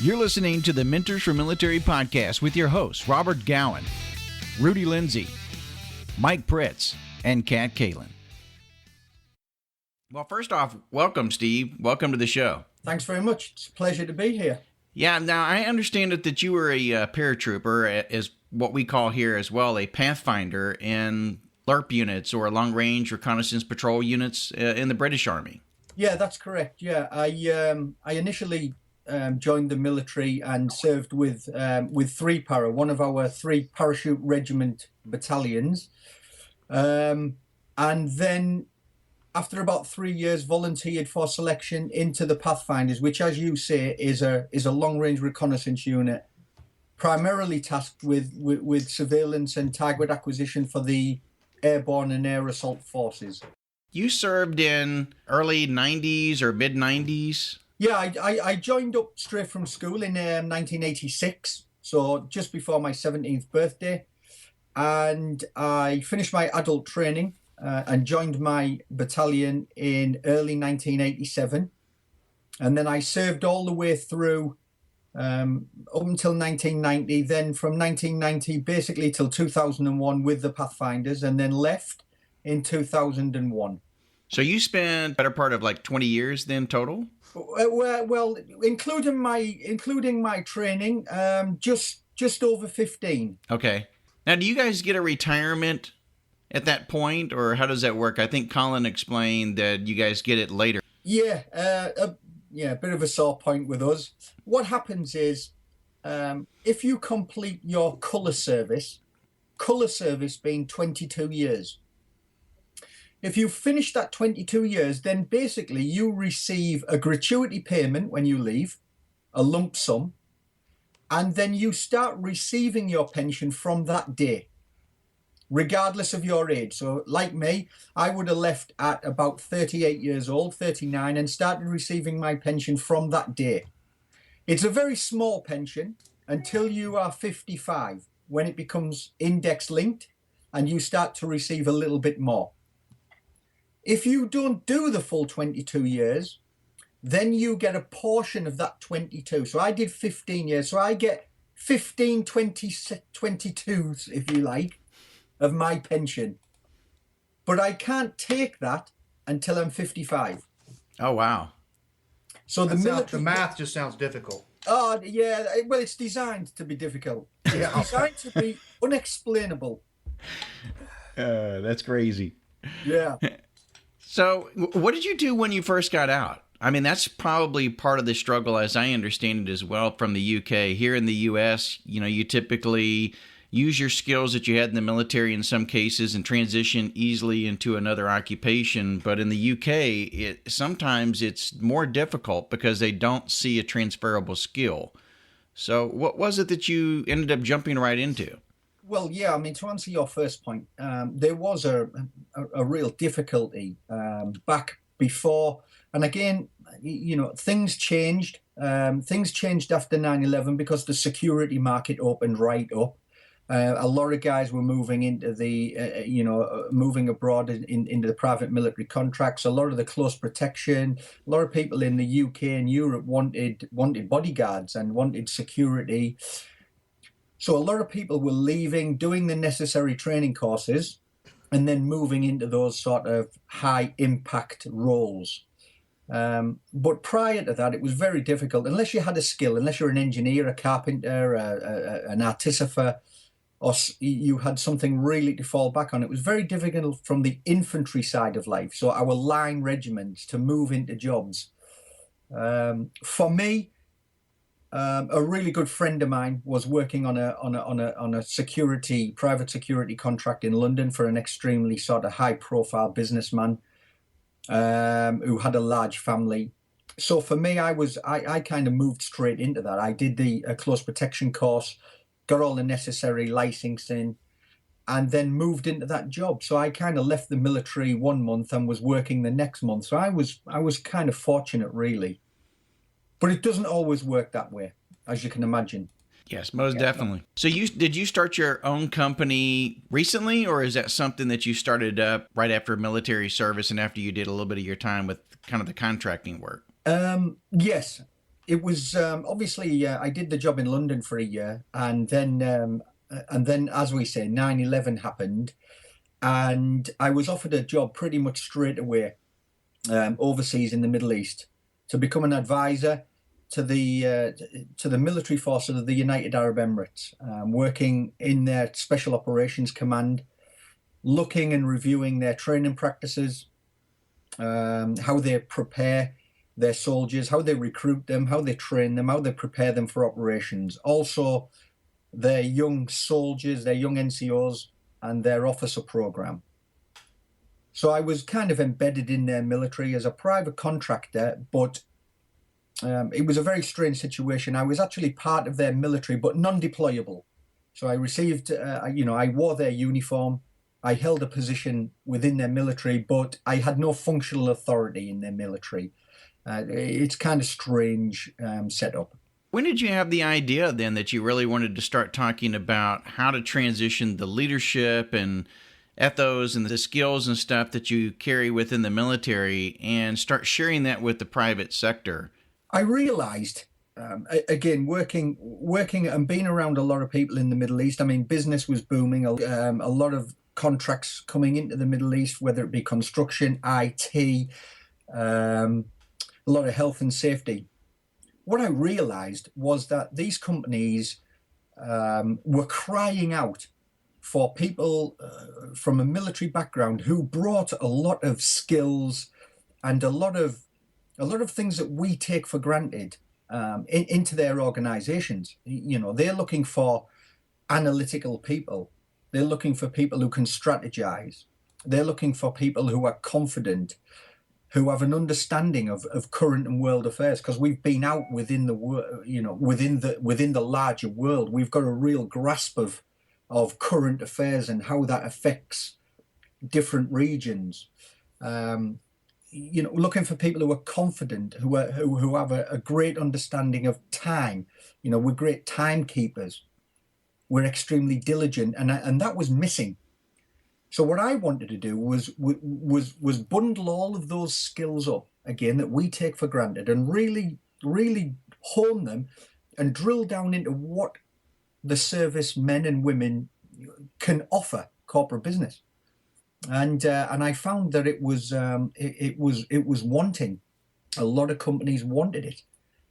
You're listening to the Mentors for Military podcast with your hosts, Robert Gowan, Rudy Lindsay, Mike Pritz, and Kat Kalin. Well, first off, welcome, Steve. Welcome to the show. Thanks very much. It's a pleasure to be here. Yeah, now I understand that you were a paratrooper, as what we call here as well, a Pathfinder in LRP units or long-range reconnaissance patrol units in the British Army. Yeah, that's correct. Yeah, I initially joined the military and served with one of our three parachute regiment battalions, and then after about 3 years, volunteered for selection into the Pathfinders, which, as you say, is a long-range reconnaissance unit, primarily tasked with surveillance and target acquisition for the airborne and air assault forces. You served in early 90s or mid 90s? Yeah, I joined up straight from school in 1986, so just before my 17th birthday, and I finished my adult training and joined my battalion in early 1987, and then I served all the way through up until 1990, then from 1990 basically till 2001 with the Pathfinders, and then left in 2001. So you spent better part of like 20 years then total? Well, including my training, just over 15. Okay. Now, do you guys get a retirement at that point, or how does that work? I think Colin explained that you guys get it later. Yeah, a bit of a sore point with us. What happens is, if you complete your colour service being 22 years, if you finish that 22 years, then basically you receive a gratuity payment when you leave, a lump sum, and then you start receiving your pension from that day, regardless of your age. So like me, I would have left at about 38 years old, 39, and started receiving my pension from that day. It's a very small pension until you are 55, when it becomes index linked and you start to receive a little bit more. If you don't do the full 22 years, then you get a portion of that 22. So I did 15 years. So I get 15 22s, if you like, of my pension. But I can't take that until I'm 55. Oh, wow. So the math just sounds difficult. Oh, yeah. Well, it's designed to be difficult. Yeah. It's designed to be unexplainable. That's crazy. Yeah. So what did you do when you first got out? I mean, that's probably part of the struggle, as I understand it as well, from the UK. Here in the US, you typically use your skills that you had in the military in some cases and transition easily into another occupation. But in the UK, sometimes it's more difficult because they don't see a transferable skill. So what was it that you ended up jumping right into? Well, yeah, I mean, to answer your first point, there was a real difficulty back before. And again, things changed. Things changed after 9/11 because the security market opened right up. A lot of guys were moving into moving abroad into the private military contracts. A lot of the close protection. A lot of people in the UK and Europe wanted bodyguards and wanted security. So a lot of people were leaving, doing the necessary training courses, and then moving into those sort of high impact roles. But prior to that, it was very difficult. Unless you had a skill, unless you're an engineer, a carpenter, an artificer, or you had something really to fall back on, it was very difficult from the infantry side of life. So our line regiments to move into jobs. For me, a really good friend of mine was working on a private security contract in London for an extremely sort of high profile businessman who had a large family. So for me, I kind of moved straight into that. I did the close protection course, got all the necessary licensing, and then moved into that job. So I kind of left the military 1 month and was working the next month. So I was kind of fortunate, really. But it doesn't always work that way, as you can imagine. Yes, most definitely. So did you start your own company recently, or is that something that you started up right after military service and after you did a little bit of your time with kind of the contracting work? Yes. it was obviously I did the job in London for a year, and then as we say, 9/11 happened, and I was offered a job pretty much straight away overseas in the Middle East to become an advisor to the military forces of the United Arab Emirates, working in their Special Operations Command, looking and reviewing their training practices, how they prepare their soldiers, how they recruit them, how they train them, how they prepare them for operations. Also, their young soldiers, their young NCOs, and their officer program. So I was kind of embedded in their military as a private contractor, but it was a very strange situation. I was actually part of their military, but non-deployable. So I received, I wore their uniform. I held a position within their military, but I had no functional authority in their military. It's kind of strange setup. When did you have the idea then that you really wanted to start talking about how to transition the leadership and ethos and the skills and stuff that you carry within the military and start sharing that with the private sector? I realized, again, working and being around a lot of people in the Middle East, I mean, business was booming, a lot of contracts coming into the Middle East, whether it be construction, IT, a lot of health and safety. What I realized was that these companies were crying out for people from a military background who brought a lot of skills and a lot of things that we take for granted into their organizations. You know, they're looking for analytical people. They're looking for people who can strategize. They're looking for people who are confident, who have an understanding of current and world affairs, because we've been out within the within the larger world. We've got a real grasp of current affairs and how that affects different regions. Looking for people who are confident, who have a great understanding of time. You know, we're great timekeepers. We're extremely diligent, and that was missing. So what I wanted to do was bundle all of those skills up again that we take for granted and really hone them and drill down into what the service men and women can offer corporate business. And I found that it was wanting. A lot of companies wanted it.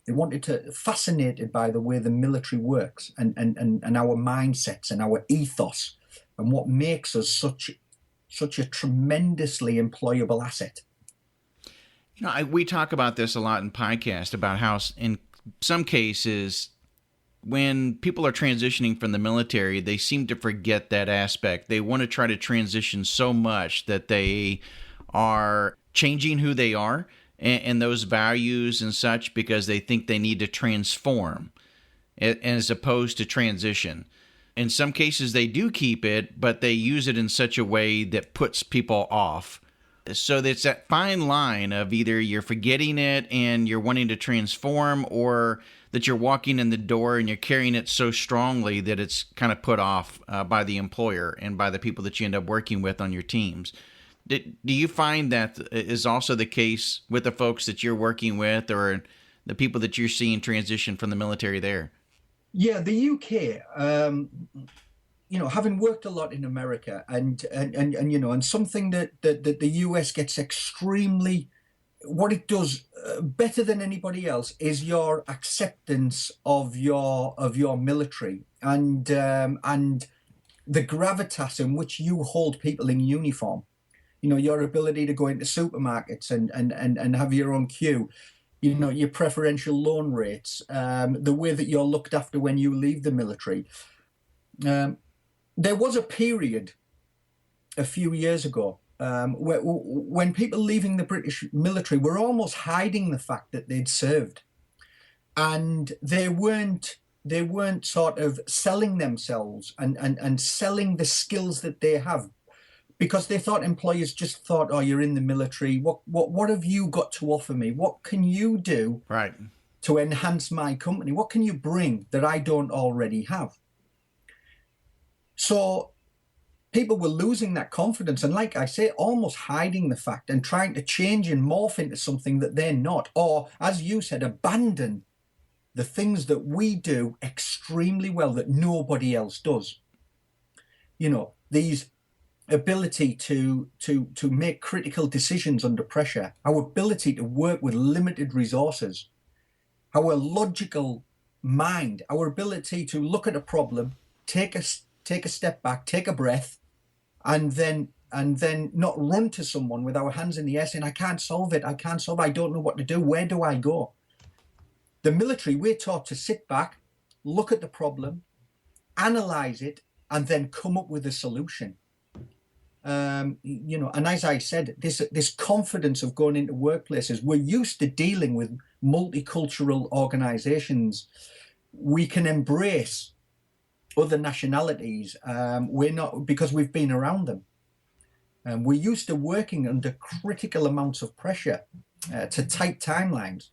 They wanted to, fascinated by the way the military works and our mindsets and our ethos and what makes us such a tremendously employable asset. You know, we talk about this a lot in podcasts about how in some cases when people are transitioning from the military, they seem to forget that aspect. They want to try to transition so much that they are changing who they are and those values and such because they think they need to transform as opposed to transition. In some cases, they do keep it, but they use it in such a way that puts people off. So it's that fine line of either you're forgetting it and you're wanting to transform, or that you're walking in the door and you're carrying it so strongly that it's kind of put off by the employer and by the people that you end up working with on your teams. Do you find that is also the case with the folks that you're working with or the people that you're seeing transition from the military there? Yeah, the UK, having worked a lot in America and something that the US gets extremely, what it does better than anybody else is your acceptance of your military and the gravitas in which you hold people in uniform. You know, your ability to go into supermarkets and have your own queue. You know, your preferential loan rates, the way that you're looked after when you leave the military. There was a period a few years ago when people leaving the British military were almost hiding the fact that they'd served. And they weren't sort of selling themselves and selling the skills that they have, because they thought employers just thought, oh, you're in the military. What have you got to offer me? What can you do to enhance my company? What can you bring that I don't already have? So people were losing that confidence. And like I say, almost hiding the fact and trying to change and morph into something that they're not. Or, as you said, abandon the things that we do extremely well that nobody else does. You know, these ability to make critical decisions under pressure, our ability to work with limited resources, our logical mind, our ability to look at a problem, take a step back, take a breath, and then not run to someone with our hands in the air saying, I can't solve it, I don't know what to do, where do I go? The military, we're taught to sit back, look at the problem, analyze it, and then come up with a solution. You know, and as I said, this confidence of going into workplaces, we're used to dealing with multicultural organizations. We can embrace other nationalities. We're not, because we've been around them. We're used to working under critical amounts of pressure, to tight timelines.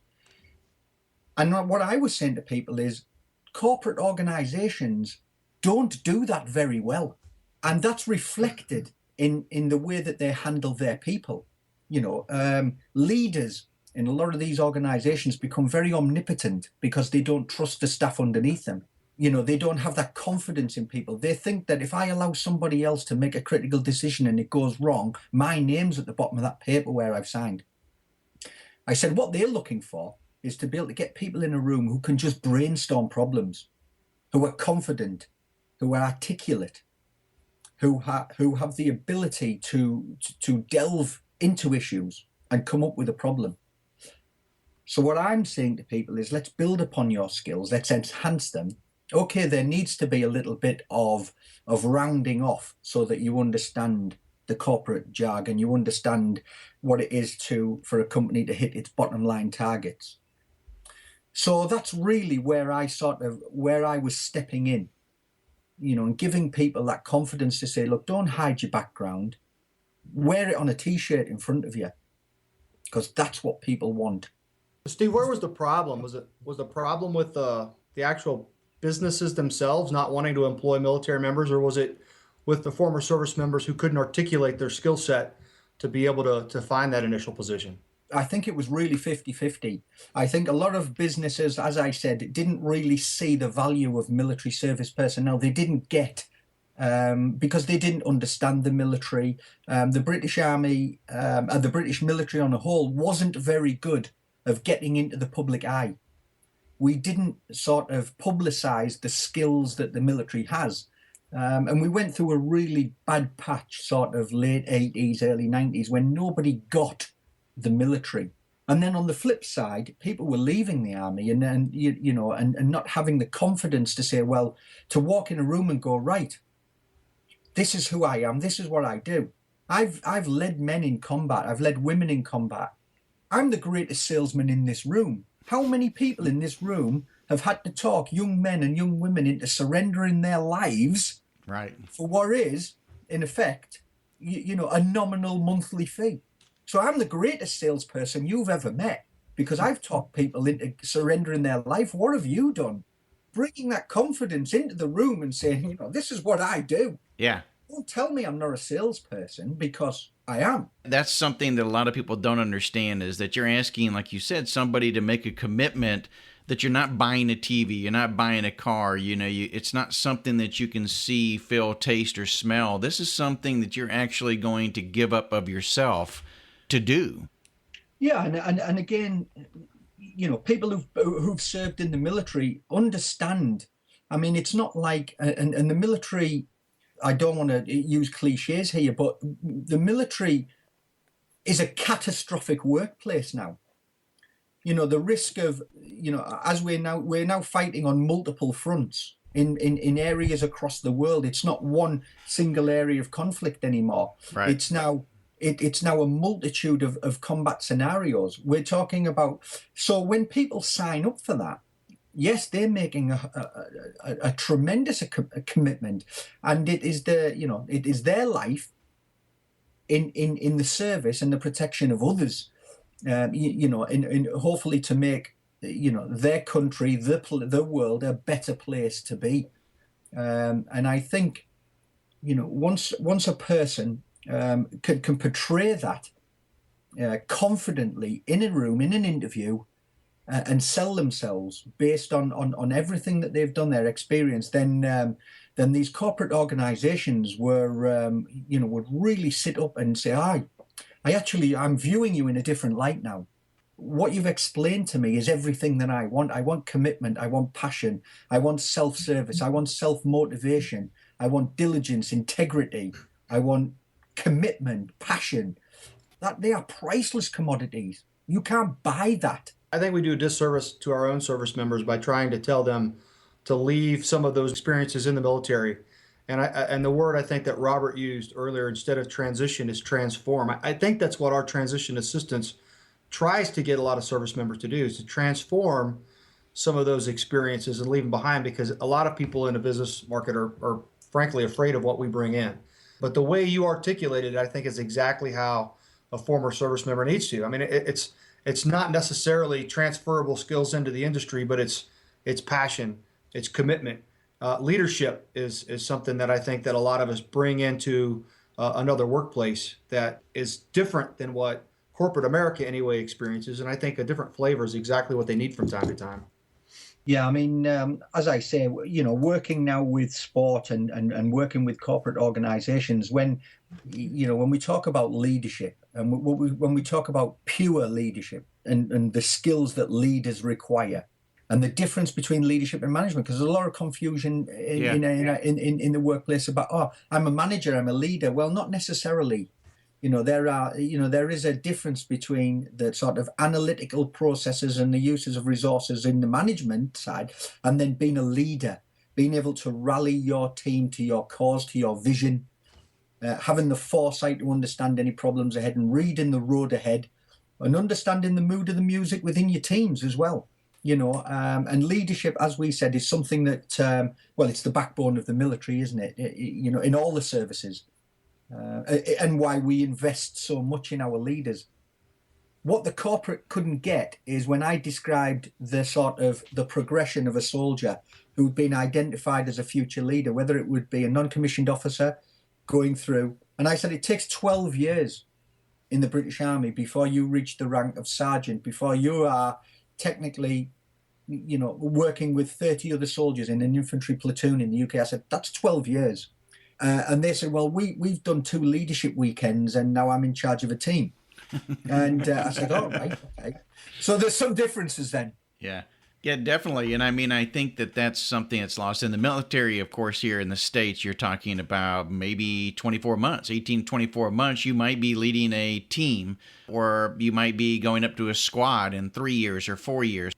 And what I was saying to people is corporate organizations don't do that very well. And that's reflected in the way that they handle their people. You know, leaders in a lot of these organizations become very omnipotent because they don't trust the staff underneath them. You know, they don't have that confidence in people. They think that if I allow somebody else to make a critical decision and it goes wrong, my name's at the bottom of that paper where I've signed. I said, what they're looking for is to be able to get people in a room who can just brainstorm problems, who are confident, who are articulate, who have the ability to delve into issues and come up with a problem. So what I'm saying to people is, let's build upon your skills, let's enhance them. Okay, there needs to be a little bit of rounding off so that you understand the corporate jargon, you understand what it is for a company to hit its bottom line targets. So that's really where I was stepping in, you know, and giving people that confidence to say, look, don't hide your background, wear it on a t-shirt in front of you, because that's what people want. Steve, where was the problem? Was the problem with the actual businesses themselves not wanting to employ military members, or was it with the former service members who couldn't articulate their skill set to be able to find that initial position? I think it was really 50-50. I think a lot of businesses, as I said, didn't really see the value of military service personnel. They didn't get, because they didn't understand the military. The British Army, the British military on a whole, wasn't very good of getting into the public eye. We didn't sort of publicize the skills that the military has. And we went through a really bad patch, sort of late 80s, early 90s, when nobody got the military. And then on the flip side, people were leaving the army and not having the confidence to say, well, to walk in a room and go, right, this is who I am, this is what I do. I've led men in combat, I've led women in combat. I'm the greatest salesman in this room. How many people in this room have had to talk young men and young women into surrendering their lives, right, for what is, in effect, a nominal monthly fee? So I'm the greatest salesperson you've ever met because I've talked people into surrendering their life. What have you done? Bringing that confidence into the room and saying, this is what I do. Yeah. Don't tell me I'm not a salesperson, because I am. That's something that a lot of people don't understand, is that you're asking, like you said, somebody to make a commitment that you're not buying a TV, you're not buying a car, it's not something that you can see, feel, taste, or smell. This is something that you're actually going to give up of yourself to do. Yeah, and again, people who've served in the military understand. I mean, it's not like, and the military, I don't want to use cliches here, but the military is a catastrophic workplace now. The risk of, as we're now fighting on multiple fronts in areas across the world. It's not one single area of conflict anymore. Right. It's now a multitude of combat scenarios. We're talking about, so when people sign up for that, yes, they're making a tremendous commitment, and it is their life in the service and the protection of others, in hopefully to make their country, the world, a better place to be. And I think once a person can portray that confidently in a room, in an interview, and sell themselves based on everything that they've done, their experience, then these corporate organizations would really sit up and say, I'm viewing you in a different light now. What you've explained to me is everything that I want. I want commitment. I want passion. I want self-service. I want self-motivation. I want diligence, integrity. I want commitment, passion. That they are priceless commodities. You can't buy that. I think we do a disservice to our own service members by trying to tell them to leave some of those experiences in the military. And the word I think that Robert used earlier, instead of transition, is transform. I think that's what our transition assistance tries to get a lot of service members to do, is to transform some of those experiences and leave them behind, because a lot of people in the business market are frankly afraid of what we bring in. But the way you articulated it, I think, is exactly how a former service member needs to. I mean, it's not necessarily transferable skills into the industry, but it's passion, it's commitment. Leadership is something that I think that a lot of us bring into another workplace that is different than what corporate America anyway experiences. And I think a different flavor is exactly what they need from time to time. Yeah, I mean, as I say, working now with sport and working with corporate organizations, when we talk about leadership and when we talk about pure leadership and the skills that leaders require, and the difference between leadership and management, because there's a lot of confusion in the workplace about, I'm a manager, I'm a leader. Well, not necessarily. There is a difference between the sort of analytical processes and the uses of resources in the management side, and then being a leader, being able to rally your team to your cause, to your vision, having the foresight to understand any problems ahead and reading the road ahead, and understanding the mood of the music within your teams as well. And leadership, as we said, is something that, it's the backbone of the military, isn't it? In all the services. And why we invest so much in our leaders. What the corporate couldn't get is when I described the progression of a soldier who'd been identified as a future leader, whether it would be a non-commissioned officer going through. And I said it takes 12 years in the British Army before you reach the rank of sergeant, before you are technically, working with 30 other soldiers in an infantry platoon in the UK. I said, that's 12 years. And they said, well, we've done 2 leadership weekends and now I'm in charge of a team. And I said, oh, right, okay. So there's some differences then. Yeah, definitely. And I mean, I think that's something that's lost in the military. Of course, here in the States, you're talking about maybe 24 months, 18, 24 months. You might be leading a team, or you might be going up to a squad in 3 years or 4 years.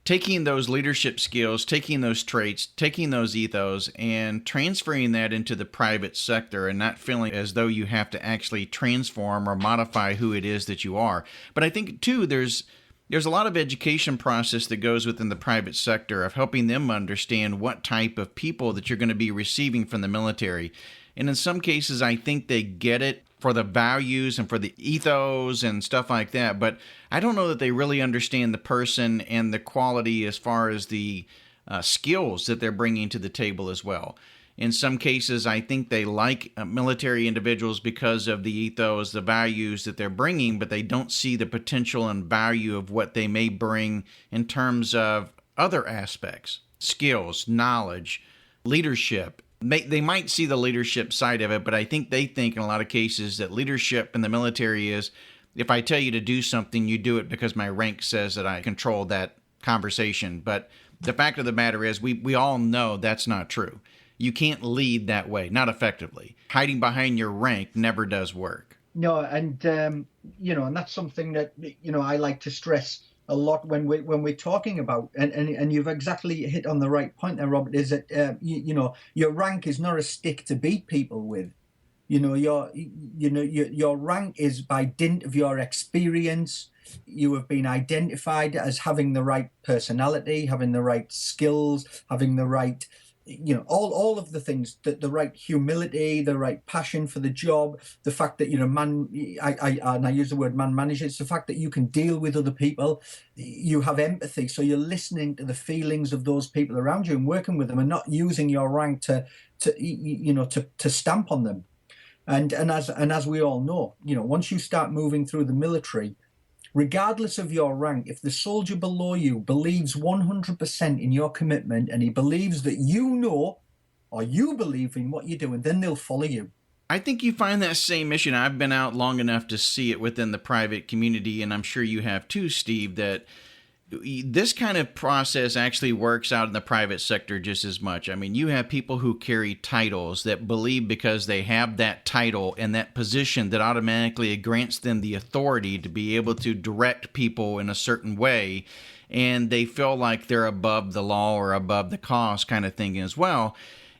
Taking those leadership skills, taking those traits, taking those ethos, and transferring that into the private sector, and not feeling as though you have to actually transform or modify who it is that you are. But I think, too, there's a lot of education process that goes within the private sector of helping them understand what type of people that you're going to be receiving from the military. And in some cases, I think they get it for the values and for the ethos and stuff like that. But I don't know that they really understand the person and the quality as far as the skills that they're bringing to the table as well. In some cases, I think they like military individuals because of the ethos, the values that they're bringing, but they don't see the potential and value of what they may bring in terms of other aspects, skills, knowledge, leadership. They might see the leadership side of it, but I think they think in a lot of cases that leadership in the military is, if I tell you to do something, you do it because my rank says that I control that conversation. But the fact of the matter is, we all know that's not true. You can't lead that way, not effectively. Hiding behind your rank never does work. No, and and that's something that I like to stress a lot when we're talking about, and you've exactly hit on the right point there, Robert. Is that your rank is not a stick to beat people with. Your rank is by dint of your experience. You have been identified as having the right personality, having the right skills, having the right, all of the things, the right humility, the right passion for the job, the fact that I use the word man manager. It's the fact that you can deal with other people, you have empathy, so you're listening to the feelings of those people around you and working with them, and not using your rank to stamp on them. And as we all know, once you start moving through the military, regardless of your rank, if the soldier below you believes 100% in your commitment and he believes that you know or you believe in what you're doing, then they'll follow you. I think you find that same mission. I've been out long enough to see it within the private community, and I'm sure you have too, Steve, that this kind of process actually works out in the private sector just as much. I mean, you have people who carry titles that believe because they have that title and that position that automatically grants them the authority to be able to direct people in a certain way, and they feel like they're above the law or above the cause kind of thing as well.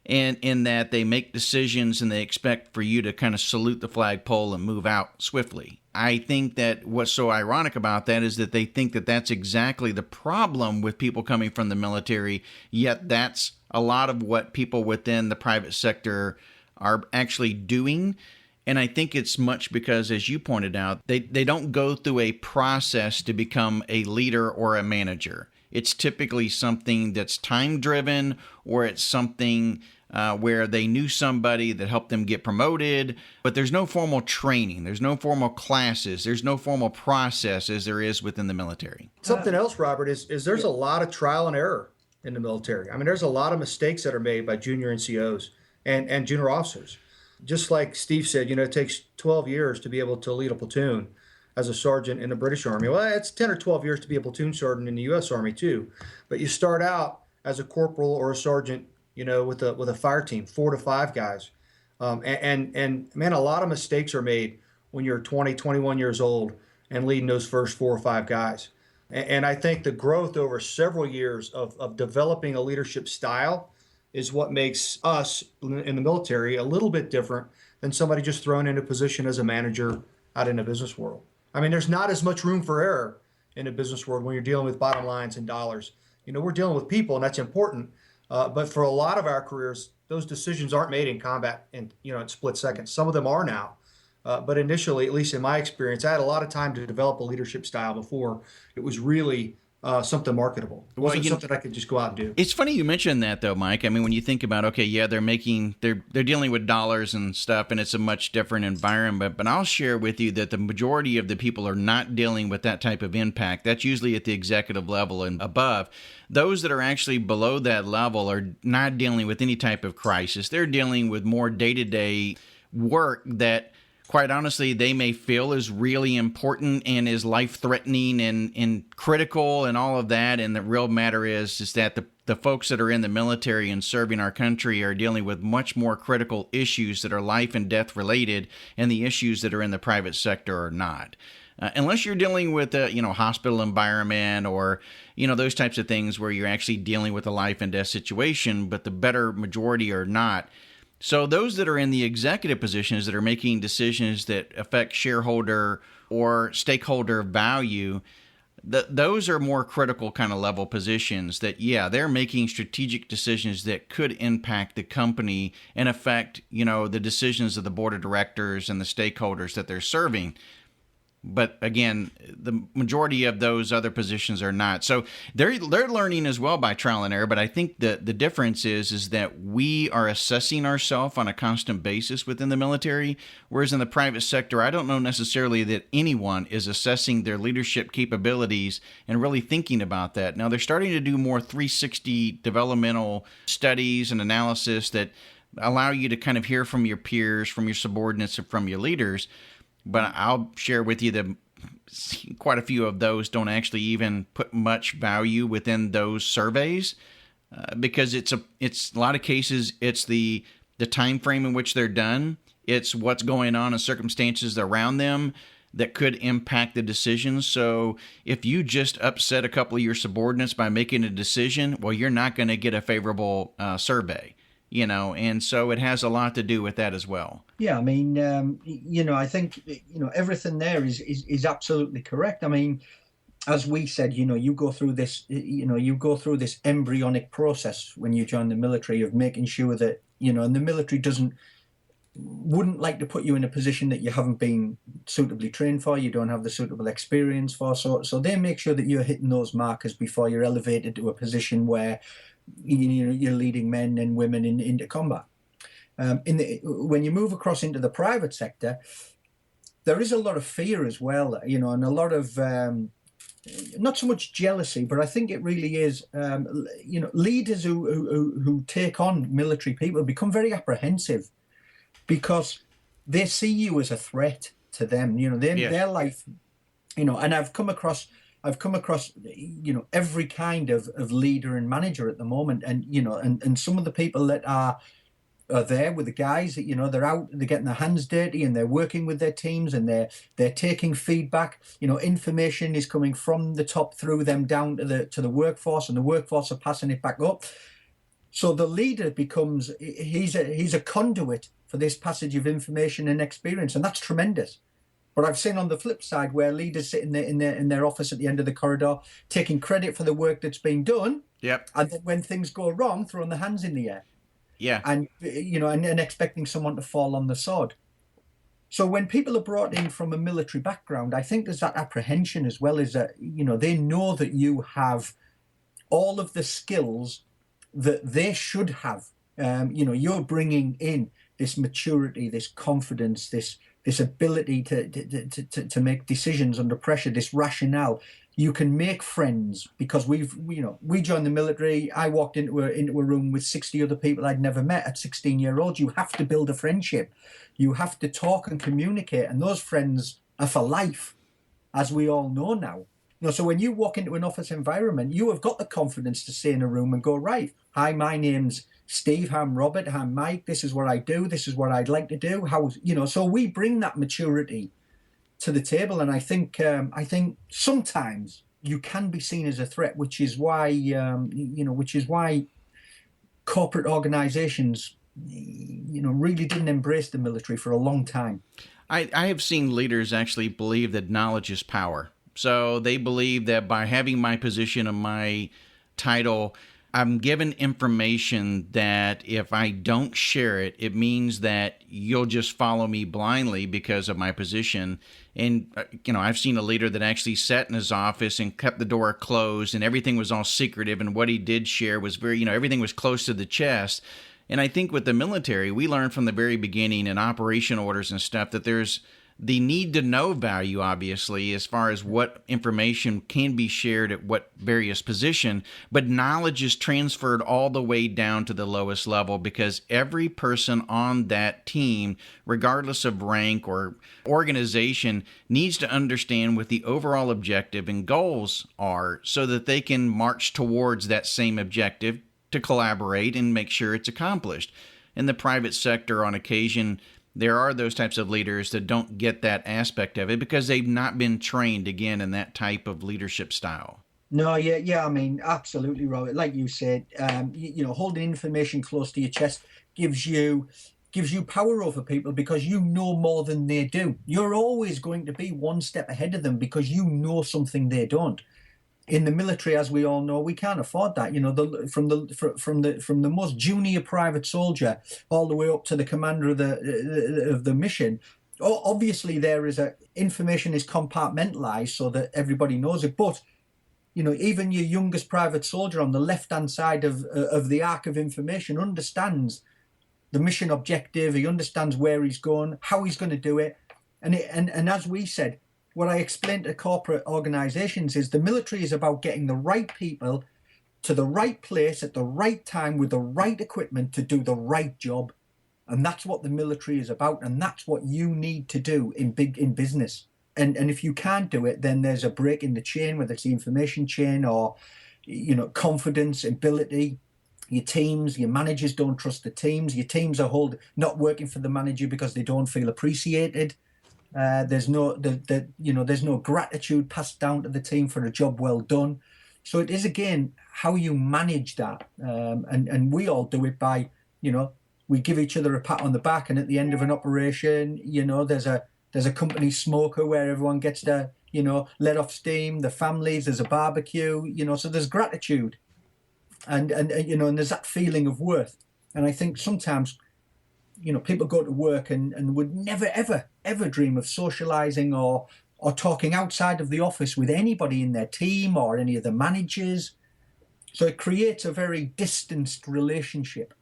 And in that they make decisions and they expect for you to kind of salute the flagpole and move out swiftly. I think that what's so ironic about that is that they think that that's exactly the problem with people coming from the military, yet that's a lot of what people within the private sector are actually doing. And I think it's much because, as you pointed out, they don't go through a process to become a leader or a manager. It's typically something that's time-driven, or it's something where they knew somebody that helped them get promoted, but there's no formal training, there's no formal classes, there's no formal process as there is within the military. Something else, Robert, is there's a lot of trial and error in the military. I mean, there's a lot of mistakes that are made by junior NCOs and junior officers. Just like Steve said, it takes 12 years to be able to lead a platoon as a sergeant in the British Army. Well, it's 10 or 12 years to be a platoon sergeant in the U.S. Army too. But you start out as a corporal or a sergeant, with a fire team, 4 to 5 guys. And man, a lot of mistakes are made when you're 20, 21 years old and leading those first 4 or 5 guys. And I think the growth over several years of developing a leadership style is what makes us in the military a little bit different than somebody just thrown into a position as a manager out in the business world. I mean, there's not as much room for error in the business world when you're dealing with bottom lines and dollars. We're dealing with people, and that's important. But for a lot of our careers, those decisions aren't made in combat in split seconds. Some of them are now. But initially, at least in my experience, I had a lot of time to develop a leadership style before it was really something marketable. It wasn't something I could just go out and do. It's funny you mentioned that, though, Mike. I mean, when you think about, okay, yeah, they're dealing with dollars and stuff, and it's a much different environment. But I'll share with you that the majority of the people are not dealing with that type of impact. That's usually at the executive level and above. Those that are actually below that level are not dealing with any type of crisis. They're dealing with more day-to-day work that, quite honestly, they may feel is really important and is life-threatening and critical and all of that. And the real matter is that the folks that are in the military and serving our country are dealing with much more critical issues that are life and death related, and the issues that are in the private sector are not. Unless you're dealing with a hospital environment or those types of things where you're actually dealing with a life and death situation, but the better majority are not. So those that are in the executive positions that are making decisions that affect shareholder or stakeholder value, those are more critical kind of level positions that, yeah, they're making strategic decisions that could impact the company and affect, the decisions of the board of directors and the stakeholders that they're serving. But again, the majority of those other positions are not. So they're learning as well by trial and error. But I think the difference is that we are assessing ourselves on a constant basis within the military, whereas in the private sector, I don't know necessarily that anyone is assessing their leadership capabilities and really thinking about that. Now, they're starting to do more 360 developmental studies and analysis that allow you to kind of hear from your peers, from your subordinates, and from your leaders. But I'll share with you that quite a few of those don't actually even put much value within those surveys because it's a lot of cases it's the time frame in which they're done. It's what's going on in circumstances around them that could impact the decisions. So if you just upset a couple of your subordinates by making a decision, well, you're not going to get a favorable survey. And so it has a lot to do with that as well. Yeah, I mean, I think, everything there is absolutely correct. I mean, as we said, you go through this embryonic process when you join the military of making sure that, and the military wouldn't like to put you in a position that you haven't been suitably trained for, you don't have the suitable experience for. So they make sure that you're hitting those markers before you're elevated to a position where you're leading men and women into combat. When you move across into the private sector, there is a lot of fear as well, you know, and a lot of not so much jealousy, but I think it really is, you know, leaders who take on military people become very apprehensive because they see you as a threat to them. You know, their life, you know, and I've come across, you know, every kind of leader and manager at the moment, and you know, and some of the people that are there with the guys that, you know, they're out, they're getting their hands dirty and they're working with their teams and they're taking feedback. You know, information is coming from the top through them down to the workforce, and the workforce are passing it back up. So the leader becomes, he's a conduit for this passage of information and experience, and that's tremendous. But I've seen on the flip side where leaders sit in their office at the end of the corridor, taking credit for the work that's been done. Yep. And then when things go wrong, throwing their hands in the air. Yeah. And, you know, and expecting someone to fall on the sword. So when people are brought in from a military background, I think there's that apprehension as well, as that, you know, they know that you have all of the skills that they should have. You know, you're bringing in this maturity, this confidence, this ability to make decisions under pressure, this rationale. You can make friends because we joined the military. I walked into a room with 60 other people I'd never met at 16 years old. You have to build a friendship. You have to talk and communicate, and those friends are for life, as we all know now. You know, so when you walk into an office environment, you have got the confidence to stay in a room and go, right, hi, my name's Steve, I'm Robert, I'm Mike, this is what I do, this is what I'd like to do. How, you know, so we bring that maturity to the table, and I think sometimes you can be seen as a threat, which is why corporate organizations, you know, really didn't embrace the military for a long time. I have seen leaders actually believe that knowledge is power. So they believe that by having my position and my title, I'm given information that if I don't share it, it means that you'll just follow me blindly because of my position. And, you know, I've seen a leader that actually sat in his office and kept the door closed and everything was all secretive. And what he did share was very, you know, everything was close to the chest. And I think with the military, we learned from the very beginning in operation orders and stuff that there's the need to know value, obviously, as far as what information can be shared at what various position, but knowledge is transferred all the way down to the lowest level because every person on that team, regardless of rank or organization, needs to understand what the overall objective and goals are so that they can march towards that same objective to collaborate and make sure it's accomplished. In the private sector, on occasion, there are those types of leaders that don't get that aspect of it because they've not been trained, again, in that type of leadership style. No, yeah, I mean, absolutely, Robert. Like you said, you know, holding information close to your chest gives you power over people because you know more than they do. You're always going to be one step ahead of them because you know something they don't. In the military, as we all know, we can't afford that. You know, from the most junior private soldier all the way up to the commander of the mission. Obviously, information is compartmentalized so that everybody knows it. But you know, even your youngest private soldier on the left-hand side of the arc of information understands the mission objective. He understands where he's going, how he's going to do it, and as we said. What I explained to corporate organizations is the military is about getting the right people to the right place at the right time with the right equipment to do the right job. And that's what the military is about. And that's what you need to do in business. And if you can't do it, then there's a break in the chain, whether it's the information chain or, you know, confidence, ability. Your teams, your managers don't trust the teams. Your teams are not working for the manager because they don't feel appreciated. There's no gratitude passed down to the team for a job well done. So it is, again, how you manage that. And we all do it by, you know, we give each other a pat on the back. And at the end of an operation, you know, there's a company smoker where everyone gets to, you know, let off steam, the families, there's a barbecue, you know, so there's gratitude. And you know, and there's that feeling of worth. And I think sometimes, you know, people go to work and would never, ever dream of socializing or talking outside of the office with anybody in their team or any of the managers. So it creates a very distanced relationship.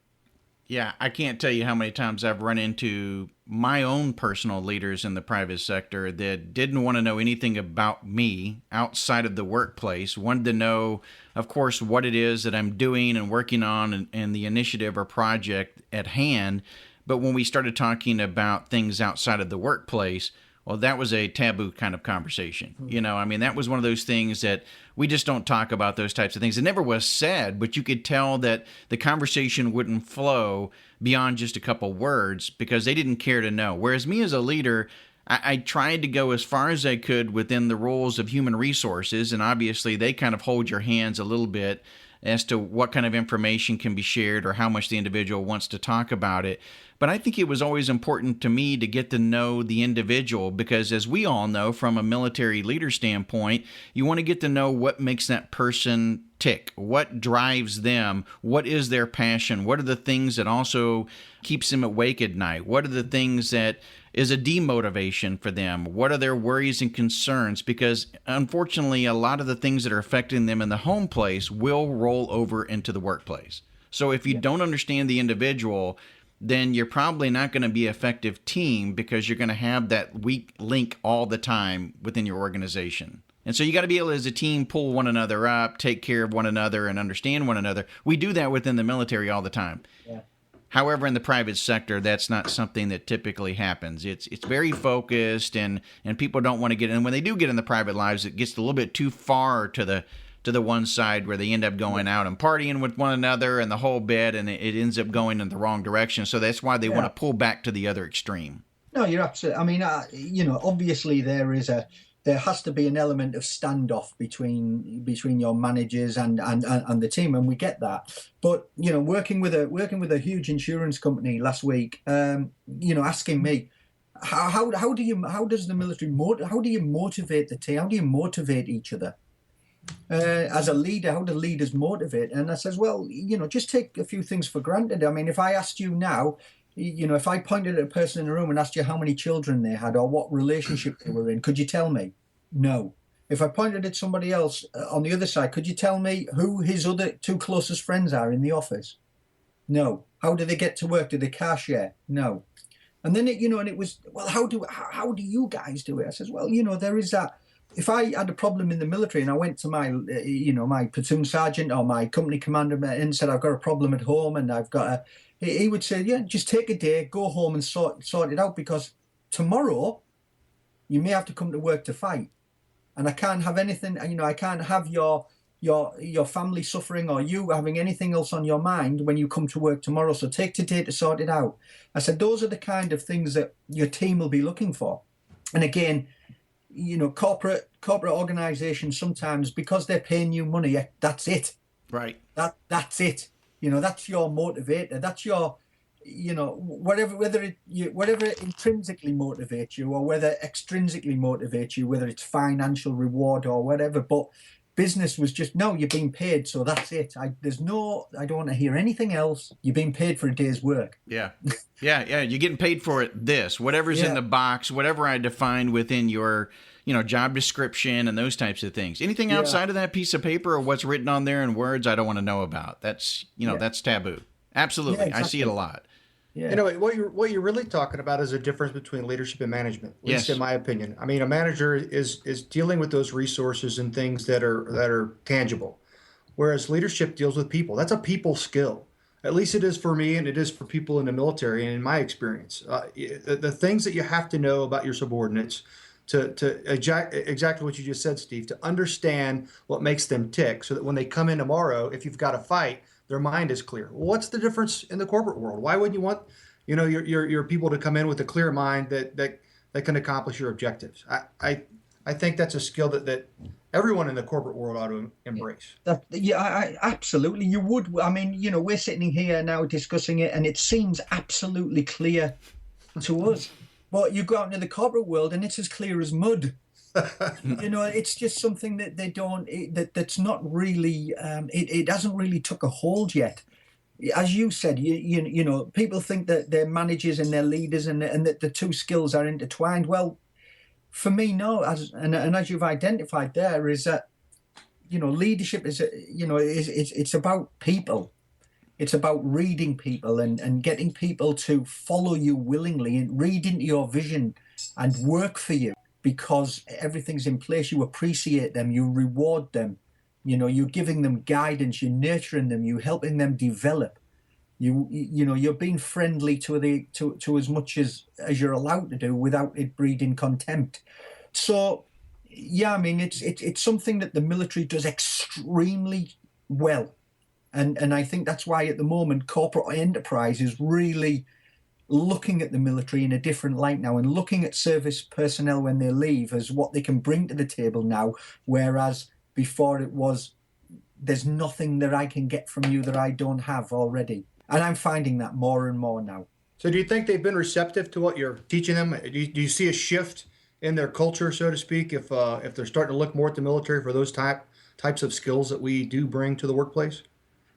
Yeah, I can't tell you how many times I've run into my own personal leaders in the private sector that didn't want to know anything about me outside of the workplace, wanted to know, of course, what it is that I'm doing and working on and the initiative or project at hand. But when we started talking about things outside of the workplace, well, that was a taboo kind of conversation. You know, I mean, that was one of those things that we just don't talk about those types of things. It never was said, but you could tell that the conversation wouldn't flow beyond just a couple words because they didn't care to know. Whereas me as a leader, I tried to go as far as I could within the rules of human resources, and obviously they kind of hold your hands a little bit as to what kind of information can be shared or how much the individual wants to talk about it. But I think it was always important to me to get to know the individual because, as we all know from a military leader standpoint, you want to get to know what makes that person tick, what drives them, what is their passion, what are the things that also keeps them awake at night, what are the things that is a demotivation for them, what are their worries and concerns, because unfortunately a lot of the things that are affecting them in the home place will roll over into the workplace. So if you don't understand the individual, then you're probably not going to be an effective team because you're going to have that weak link all the time within your organization. And so you got to be able, as a team, pull one another up, take care of one another, and understand one another. We do that within the military all the time. Yeah. However, in the private sector, that's not something that typically happens. It's very focused, and people don't want to get in. And when they do get in the private lives, it gets a little bit too far to the one side where they end up going out and partying with one another and the whole bit, and it ends up going in the wrong direction. So that's why they want to pull back to the other extreme. No, you're absolutely. I mean, obviously there has to be an element of standoff between your managers and the team, and we get that. But working with a huge insurance company last week, asking me how do you motivate the team? How do you motivate each other? As a leader, how do leaders motivate? And I says, well, just take a few things for granted. I mean, if I asked you now, if I pointed at a person in the room and asked you how many children they had or what relationship they were in, could you tell me? No. If I pointed at somebody else on the other side, could you tell me who his other two closest friends are in the office? No. How do they get to work? Do they car share? No. And then it was, well, how do you guys do it? I says, well, there is that. If I had a problem in the military and I went to my, my platoon sergeant or my company commander and said, I've got a problem at home and I've got he would say, yeah, just take a day, go home and sort it out, because tomorrow you may have to come to work to fight. And I can't have anything, I can't have your family suffering or you having anything else on your mind when you come to work tomorrow. So take today to sort it out. I said, those are the kind of things that your team will be looking for. And again, corporate organizations sometimes, because they're paying you money, that's it. Right. That's it. That's your motivator. That's your, whatever intrinsically motivates you or whether extrinsically motivates you, whether it's financial reward or whatever. But business was just, no, you're being paid, so that's it. I don't want to hear anything else. You're being paid for a day's work. Yeah. You're getting paid for this, whatever's in the box, whatever I defined within your, job description and those types of things. Anything outside of that piece of paper or what's written on there in words, I don't want to know about. That's, that's taboo. Absolutely. Yeah, exactly. I see it a lot. Yeah. What you're really talking about is a difference between leadership and management, at least in my opinion. I mean, a manager is dealing with those resources and things that are tangible, whereas leadership deals with people. That's a people skill. At least it is for me, and it is for people in the military. And in my experience, the things that you have to know about your subordinates to exactly what you just said, Steve, to understand what makes them tick, so that when they come in tomorrow, if you've got a fight, their mind is clear. What's the difference in the corporate world? Why wouldn't you want, your people to come in with a clear mind that can accomplish your objectives? I think that's a skill that everyone in the corporate world ought to embrace. Absolutely. You would. I mean, we're sitting here now discussing it, and it seems absolutely clear to us. But you go out into the corporate world, and it's as clear as mud. It's just something that they don't, that's not really, it hasn't really took a hold yet. As you said, people think that they're managers and they're leaders and that the two skills are intertwined. Well, for me, no. As you've identified there, is that, leadership is, it's about people. It's about reading people and getting people to follow you willingly and read into your vision and work for you because everything's in place. You appreciate them, you reward them, you're giving them guidance, you're nurturing them, you're helping them develop. You're being friendly to as much as you're allowed to do without it breeding contempt. So, yeah, I mean, it's something that the military does extremely well. And I think that's why at the moment corporate enterprise is really looking at the military in a different light now and looking at service personnel when they leave as what they can bring to the table now, whereas before it was, there's nothing that I can get from you that I don't have already. And I'm finding that more and more now. So do you think they've been receptive to what you're teaching them? Do you see a shift in their culture, so to speak, if they're starting to look more at the military for those types of skills that we do bring to the workplace?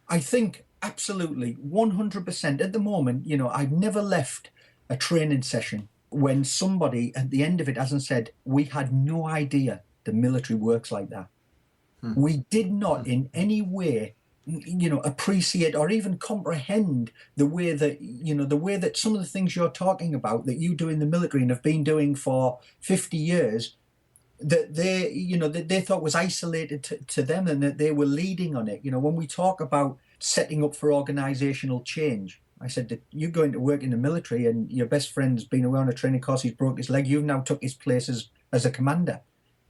I think absolutely 100%. At the moment, I've never left a training session when somebody at the end of it hasn't said, we had no idea the military works like that. We did not in any way appreciate or even comprehend the way that some of the things you're talking about that you do in the military and have been doing for 50 years, that they thought was isolated to them and that they were leading on it. When we talk about setting up for organizational change, I said that you go into work in the military and your best friend's been away on a training course, he's broke his leg, you've now took his place as a commander.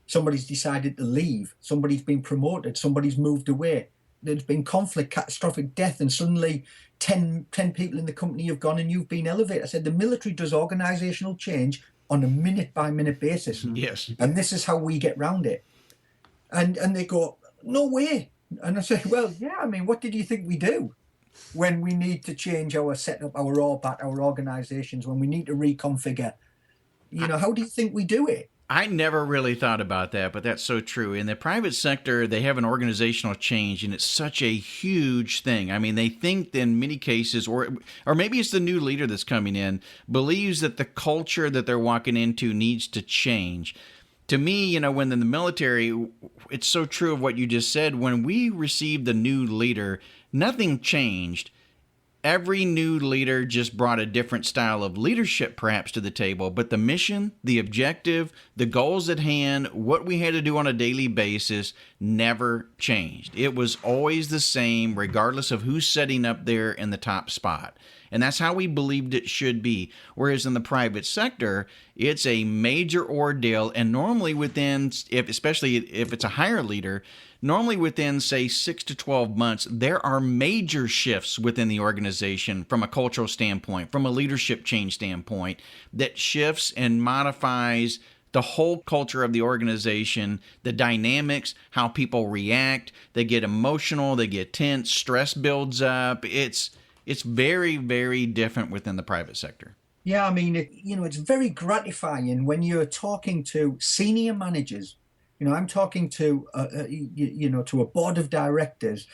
Somebody's decided to leave, somebody's been promoted, somebody's moved away. There's been conflict, catastrophic death, and suddenly 10 people in the company have gone and you've been elevated. I said the military does organizational change on a minute-by-minute basis. Yes. And this is how we get round it. And they go, no way. And I say, well, yeah, I mean, what did you think we do when we need to change our setup, our ORBAT, our organizations, when we need to reconfigure? How do you think we do it? I never really thought about that, but that's so true. In the private sector, they have an organizational change, and it's such a huge thing. I mean, they think that in many cases, or maybe it's the new leader that's coming in, believes that the culture that they're walking into needs to change. To me, when in the military, it's so true of what you just said. When we received the new leader, nothing changed. Every new leader just brought a different style of leadership perhaps to the table, but the mission, the objective, the goals at hand, what we had to do on a daily basis never changed. It was always the same regardless of who's setting up there in the top spot. And that's how we believed it should be. Whereas in the private sector, it's a major ordeal, and normally especially if it's a higher leader, normally within, say, 6 to 12 months, there are major shifts within the organization from a cultural standpoint, from a leadership change standpoint, that shifts and modifies the whole culture of the organization, the dynamics, how people react. They get emotional, they get tense, stress builds up. It's very, very different within the private sector. Yeah, I mean, it's very gratifying when you're talking to senior managers. I'm talking to, to a board of directors.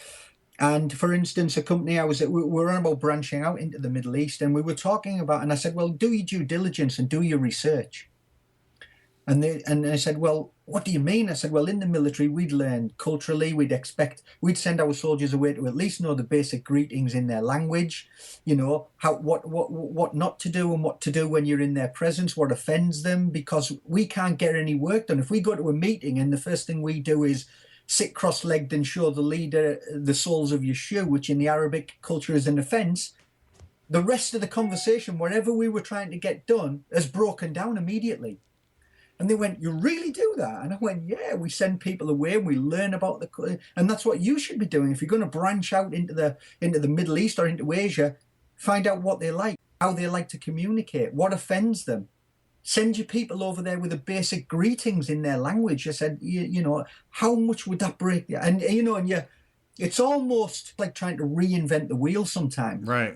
And for instance, a company we were on about branching out into the Middle East, and we were talking about, and I said, well, do your due diligence and do your research. And they said, well, what do you mean? I said, well, in the military, we'd learn culturally, we'd send our soldiers away to at least know the basic greetings in their language, what not to do and what to do when you're in their presence, what offends them, because we can't get any work done. If we go to a meeting and the first thing we do is sit cross-legged and show the leader the soles of your shoe, which in the Arabic culture is an offense, the rest of the conversation, whatever we were trying to get done, has broken down immediately. And they went, you really do that? And I went, yeah, we send people away and we learn about and that's what you should be doing. If you're going to branch out into the Middle East or into Asia, find out what they like, how they like to communicate, what offends them. Send your people over there with the basic greetings in their language. I said, how much would that break you? And, it's almost like trying to reinvent the wheel sometimes. Right.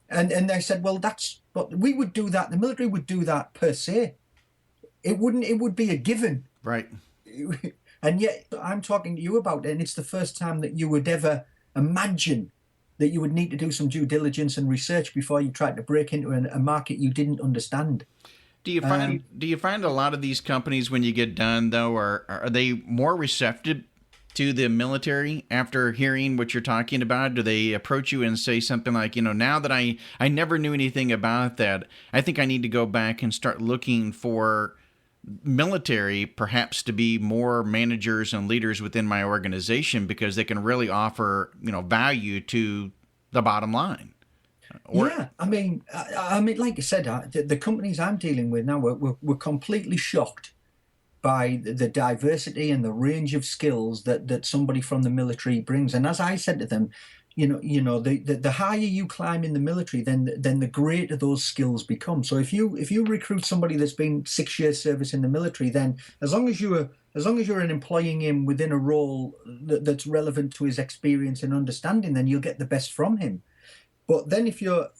And they said, well, but we would do that. The military would do that per se. It would be a given. Right. And yet I'm talking to you about it, and it's the first time that you would ever imagine that you would need to do some due diligence and research before you tried to break into a market you didn't understand. Do you find a lot of these companies, when you get done, though, are they more receptive to the military after hearing what you're talking about? Do they approach you and say something like, now that I never knew anything about that, I think I need to go back and start looking for military perhaps to be more managers and leaders within my organization because they can really offer, value to the bottom line? Yeah, I mean, like I said, the companies I'm dealing with now, we're completely shocked by the diversity and the range of skills that somebody from the military brings. And as I said to them, the higher you climb in the military, then the greater those skills become. So if you recruit somebody that's been 6 years service in the military, then as long as you're employing him within a role that's relevant to his experience and understanding, then you'll get the best from him. But then if you're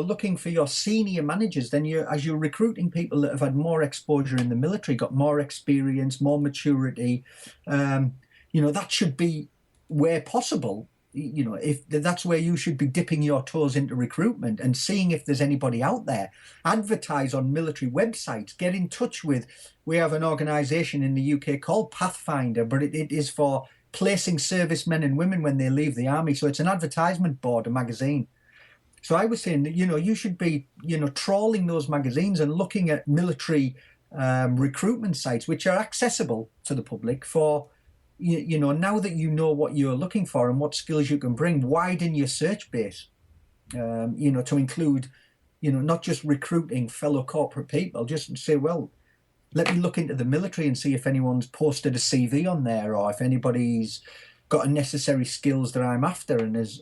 looking for your senior managers, then as you're recruiting people that have had more exposure in the military, got more experience, more maturity, that should be where possible. If that's where you should be dipping your toes into recruitment and seeing if there's anybody out there. Advertise on military websites. Get in touch with. We have an organisation in the UK called Pathfinder, but it is for placing servicemen and women when they leave the army. So it's an advertisement board, a magazine. So I was saying that, you should be, trawling those magazines and looking at military recruitment sites, which are accessible to the public for, now that you know what you're looking for and what skills you can bring, widen your search base, to include, not just recruiting fellow corporate people, just say, well, let me look into the military and see if anyone's posted a CV on there or if anybody's got a necessary skills that I'm after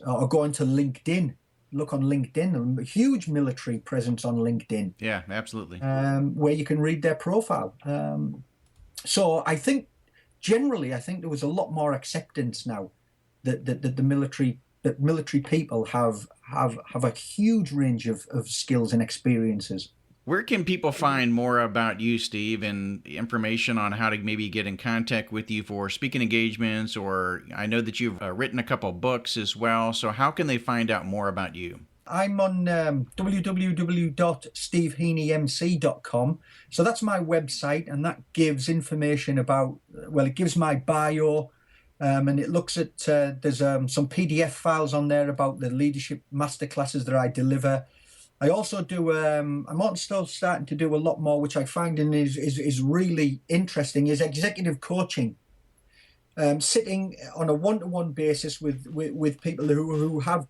or go into LinkedIn. Look on LinkedIn, a huge military presence on LinkedIn. Yeah, absolutely. Where you can read their profile. So I think generally, there was a lot more acceptance now that the military people have a huge range of skills and experiences. Where can people find more about you, Steve, and information on how to maybe get in contact with you for speaking engagements? Or I know that you've written a couple books as well. So how can they find out more about you? I'm on www.steveheaneymc.com. So that's my website, and that gives information about, it gives my bio, and it looks at, there's some PDF files on there about the leadership masterclasses that I deliver. I also do, I'm also starting to do a lot more, which I find is really interesting, is executive coaching. Sitting on a one-to-one basis with people who have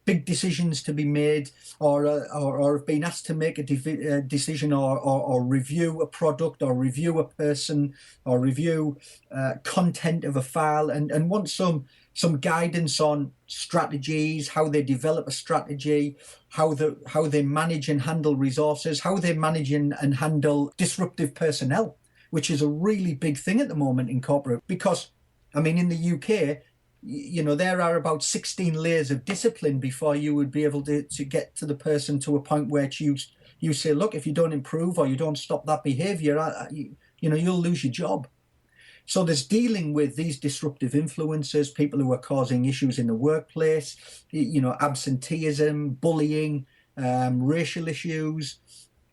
big decisions to be made, or have been asked to make a decision, or review a product, or review a person, or review content of a file, and want some guidance on strategies, how they develop a strategy, how they manage and handle resources, how they manage and handle disruptive personnel, which is a really big thing at the moment in corporate. Because, in the UK, there are about 16 layers of discipline before you would be able to get to the person to a point where you say, look, if you don't improve or you don't stop that behavior, you'll lose your job. So there's dealing with these disruptive influences, people who are causing issues in the workplace, absenteeism, bullying, racial issues,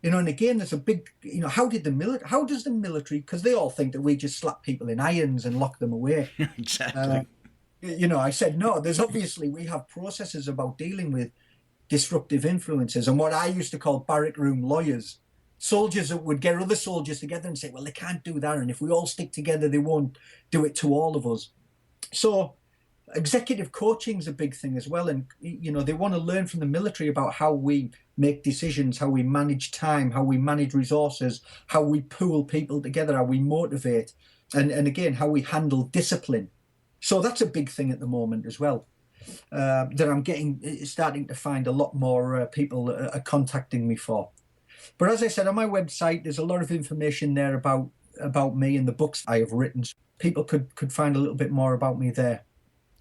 and again, there's a big, how does the military, because they all think that we just slap people in irons and lock them away. Exactly. I said, no, we have processes about dealing with disruptive influences and what I used to call barrack room lawyers. Soldiers that would get other soldiers together and say, well, they can't do that. And if we all stick together, they won't do it to all of us. So executive coaching is a big thing as well. And, they want to learn from the military about how we make decisions, how we manage time, how we manage resources, how we pool people together, how we motivate, and again, how we handle discipline. So that's a big thing at the moment as well. That I'm starting to find a lot more people are contacting me for. But as I said, on my website, there's a lot of information there about me and the books I have written. People could find a little bit more about me there.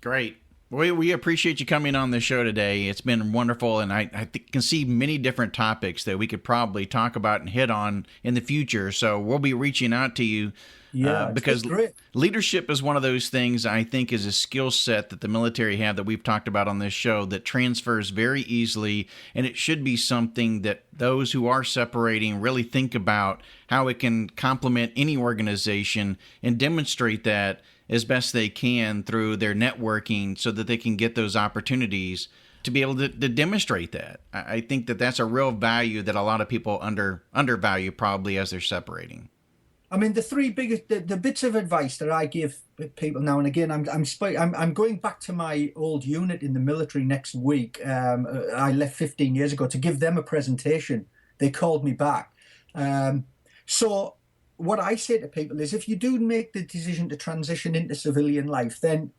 Great. We appreciate you coming on the show today. It's been wonderful, and I can see many different topics that we could probably talk about and hit on in the future. So we'll be reaching out to you. Because leadership is one of those things I think is a skill set that the military have that we've talked about on this show that transfers very easily, and it should be something that those who are separating really think about how it can complement any organization and demonstrate that as best they can through their networking so that they can get those opportunities to be able to demonstrate that. I think that that's a real value that a lot of people undervalue probably as they're separating. I mean, the three biggest, the bits of advice that I give people now and again, I'm going back to my old unit in the military next week. I left 15 years ago to give them a presentation. They called me back. So what I say to people is, if you do make the decision to transition into civilian life, then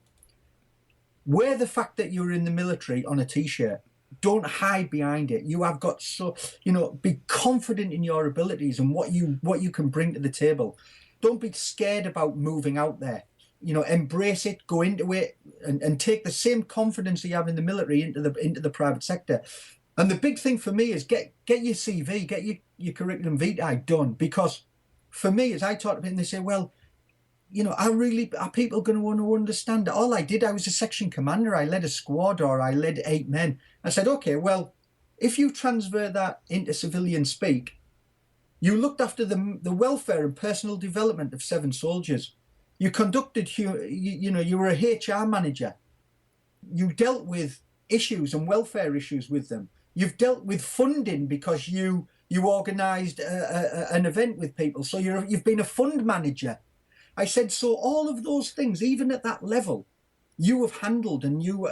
wear the fact that you're in the military on a T-shirt. Don't hide behind it. You have got be confident in your abilities and what you can bring to the table. Don't be scared about moving out there. Embrace it, go into it, and take the same confidence you have in the military into the private sector. And the big thing for me is get your CV, get your curriculum vitae done. Because for me, as I talk to people, they say, well, are people going to want to understand that? All I did, I was a section commander. I led a squad, or I led 8 men. I said, okay, well, if you transfer that into civilian speak, you looked after the welfare and personal development of 7 soldiers. You conducted, you were a HR manager. You dealt with issues and welfare issues with them. You've dealt with funding because you organised an event with people. So you've been a fund manager. I said, so all of those things, even at that level, you have handled and you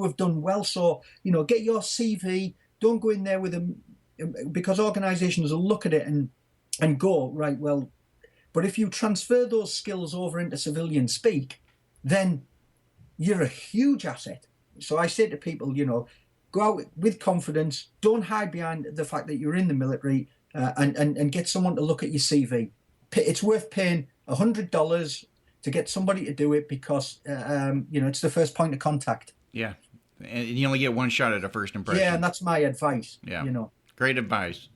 have done well. So, get your CV. Don't go in there with them, because organisations will look at it and go, right, well, but if you transfer those skills over into civilian speak, then you're a huge asset. So I say to people, go out with confidence. Don't hide behind the fact that you're in the military, and get someone to look at your CV. It's worth paying $100 to get somebody to do it, because it's the first point of contact. Yeah, and you only get one shot at a first impression. Yeah, and that's my advice. Yeah, great advice.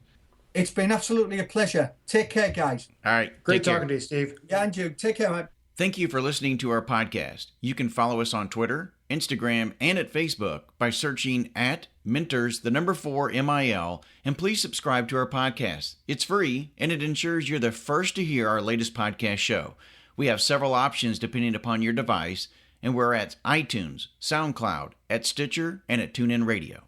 It's been absolutely a pleasure. Take care, guys. All right, great talking to you, Steve. Yeah, and you. Take care, man. Thank you for listening to our podcast. You can follow us on Twitter, Instagram, and at Facebook by searching at Mentors, 4 MIL, and please subscribe to our podcast. It's free, and it ensures you're the first to hear our latest podcast show. We have several options depending upon your device, and we're at iTunes, SoundCloud, at Stitcher, and at TuneIn Radio.